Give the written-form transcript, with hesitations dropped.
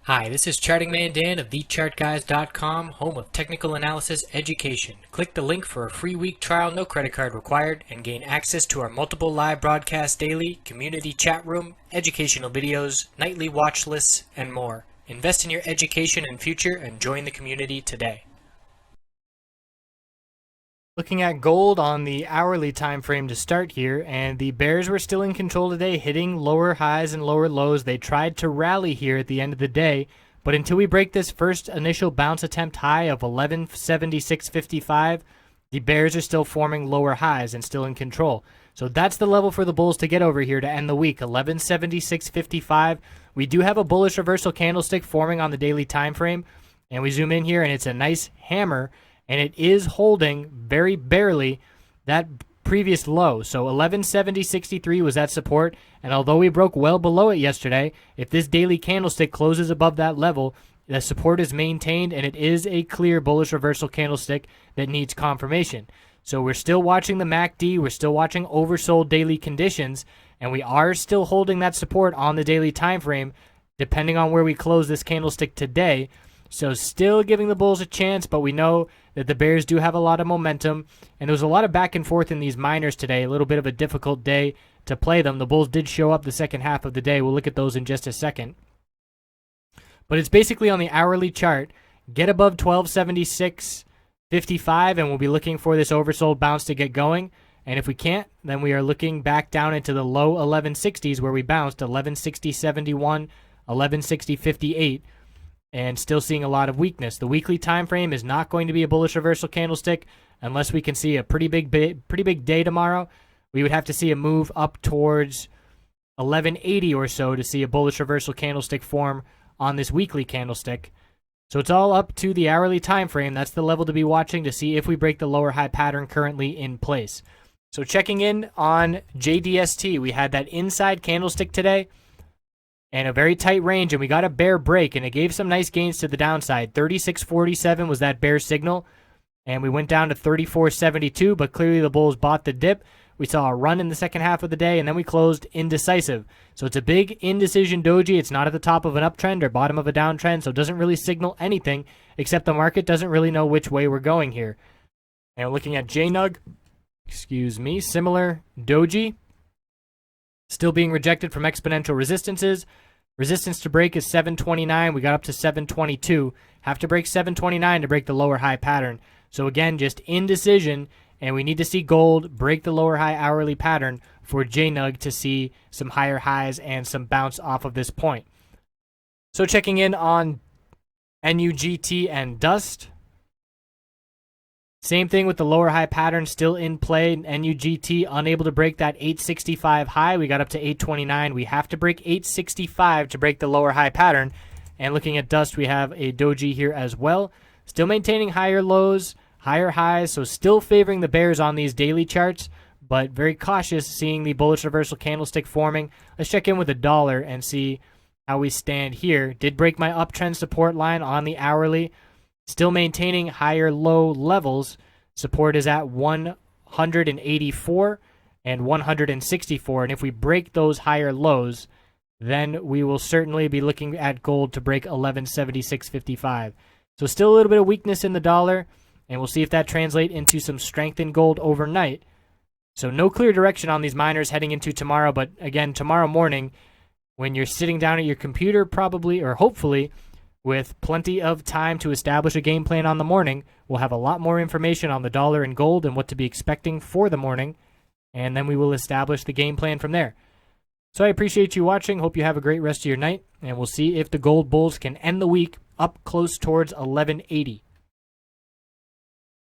Hi, this is Charting Man Dan of TheChartGuys.com, home of technical analysis education. Click the link for a free week trial, no credit card required, and gain access to our multiple live broadcasts daily, community chat room, educational videos, nightly watch lists, and more. Invest in your education and future and join the community today. Looking at gold on the hourly time frame to start here, and the bears were still in control today, hitting lower highs and lower lows. They tried to rally here at the end of the day, but until we break this first initial bounce attempt high of 1176.55, the bears are still forming lower highs and still in control. So that's the level for the bulls to get over here to end the week, 1176.55. We do have a bullish reversal candlestick forming on the daily time frame, and we zoom in here and it's a nice hammer, and it is holding very barely that previous low. So 1170.63 was that support, and although we broke well below it yesterday, if this daily candlestick closes above that level, the support is maintained, and it is a clear bullish reversal candlestick that needs confirmation. So we're still watching the MACD, we're still watching oversold daily conditions, and we are still holding that support on the daily time frame, depending on where we close this candlestick today. So still giving the bulls a chance, but we know that the bears do have a lot of momentum, and there was a lot of back and forth in these minors today, a little bit of a difficult day to play them. The bulls did show up the second half of the day. We'll look at those in just a second. But it's basically on the hourly chart, get above 1276.55, and we'll be looking for this oversold bounce to get going. And if we can't, then we are looking back down into the low 1160s where we bounced, 1160.71, 1160.58. And still seeing a lot of weakness. The weekly time frame is not going to be a bullish reversal candlestick unless we can see a pretty big day tomorrow. We would have to see a move up towards 1180 or so to see a bullish reversal candlestick form on this weekly candlestick. So it's all up to the hourly time frame. That's the level to be watching to see if we break the lower high pattern currently in place. So checking in on JDST, we had that inside candlestick today and a very tight range, and we got a bear break, and it gave some nice gains to the downside. 36.47 was that bear signal, and we went down to 34.72, but clearly the bulls bought the dip. We saw a run in the second half of the day, and then we closed indecisive. So it's a big indecision doji. It's not at the top of an uptrend or bottom of a downtrend, so it doesn't really signal anything, except the market doesn't really know which way we're going here. And looking at JNUG, similar doji. Still being rejected from exponential resistances. Resistance to break is 729. We got up to 722. Have to break 729 to break the lower high pattern. So again, just indecision, and we need to see gold break the lower high hourly pattern for JNUG to see some higher highs and some bounce off of this point. So checking in on NUGT and Dust. Same thing with the lower high pattern still in play. NUGT unable to break that 865 high. We got up to 829. We have to break 865 to break the lower high pattern. And looking at Dust, we have a doji here as well. Still maintaining higher lows, higher highs, so still favoring the bears on these daily charts, but very cautious seeing the bullish reversal candlestick forming. Let's check in with the dollar and see how we stand here. Did break my uptrend support line on the hourly. Still maintaining higher low levels. Support is at 184 and 164. And if we break those higher lows, then we will certainly be looking at gold to break 1176.55. So still a little bit of weakness in the dollar, and we'll see if that translates into some strength in gold overnight. So no clear direction on these miners heading into tomorrow, but again, tomorrow morning, when you're sitting down at your computer, probably or hopefully, with plenty of time to establish a game plan on the morning, we'll have a lot more information on the dollar and gold and what to be expecting for the morning, and then we will establish the game plan from there. So I appreciate you watching. Hope you have a great rest of your night, and we'll see if the gold bulls can end the week up close towards 1180.